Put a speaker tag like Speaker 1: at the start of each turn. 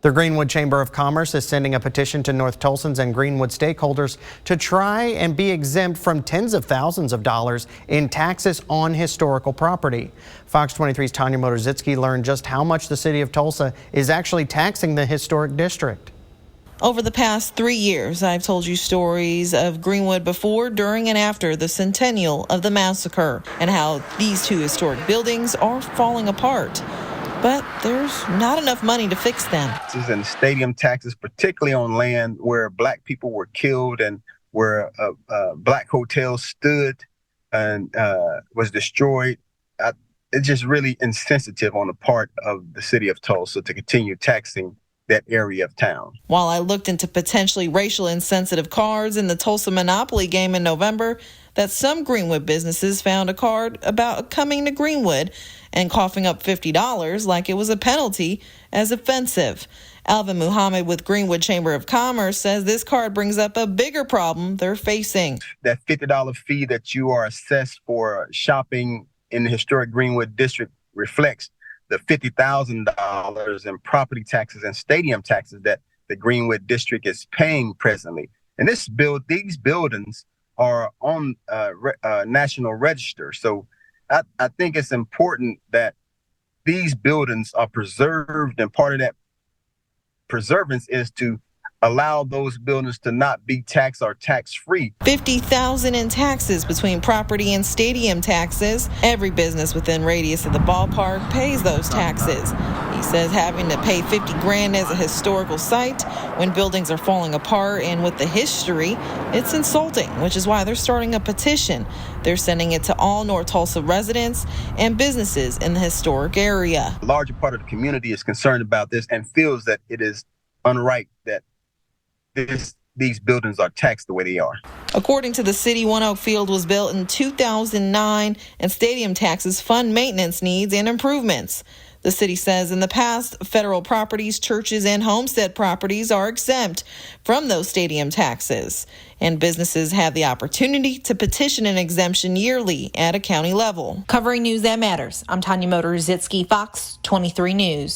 Speaker 1: The Greenwood Chamber of Commerce is sending a petition to North Tulsans and Greenwood stakeholders to try and be exempt from tens of thousands of dollars in taxes on historical property. Fox 23's Tanya Motorzitsky learned just how much the city of Tulsa is actually taxing the historic district.
Speaker 2: Over the past 3 years, I've told you stories of Greenwood before, during, and after the centennial of the massacre and how these two historic buildings are falling apart. But there's not enough money to fix them.
Speaker 3: And stadium taxes, particularly on land where black people were killed and where a black hotel stood and was destroyed. It's just really insensitive on the part of the city of Tulsa to continue taxing that area of town.
Speaker 2: While I looked into potentially racial insensitive cards in the Tulsa Monopoly game in November, that some Greenwood businesses found a card about coming to Greenwood and coughing up $50 like it was a penalty as offensive. Alvin Muhammad with Greenwood Chamber of Commerce says this card brings up a bigger problem they're facing.
Speaker 3: That $50 fee that you are assessed for shopping in the historic Greenwood district reflects the $50,000 in property taxes and stadium taxes that the Greenwood district is paying presently. And these buildings are on national register. So I think it's important that these buildings are preserved, and part of that preservance is to allow those buildings to not be taxed or tax-free.
Speaker 2: $50,000 in taxes between property and stadium taxes. Every business within radius of the ballpark pays those taxes. He says having to pay $50,000 as a historical site when buildings are falling apart and with the history, it's insulting, which is why they're starting a petition. They're sending it to all North Tulsa residents and businesses in the historic area.
Speaker 3: A larger part of the community is concerned about this and feels that it is unright that these buildings are taxed the way they are.
Speaker 2: According to the city, One Oak Field was built in 2009, and stadium taxes fund maintenance needs and improvements. The city says in the past, federal properties, churches, and homestead properties are exempt from those stadium taxes, and businesses have the opportunity to petition an exemption yearly at a county level.
Speaker 4: Covering news that matters, I'm Tanya Motorzitsky, Fox 23 News.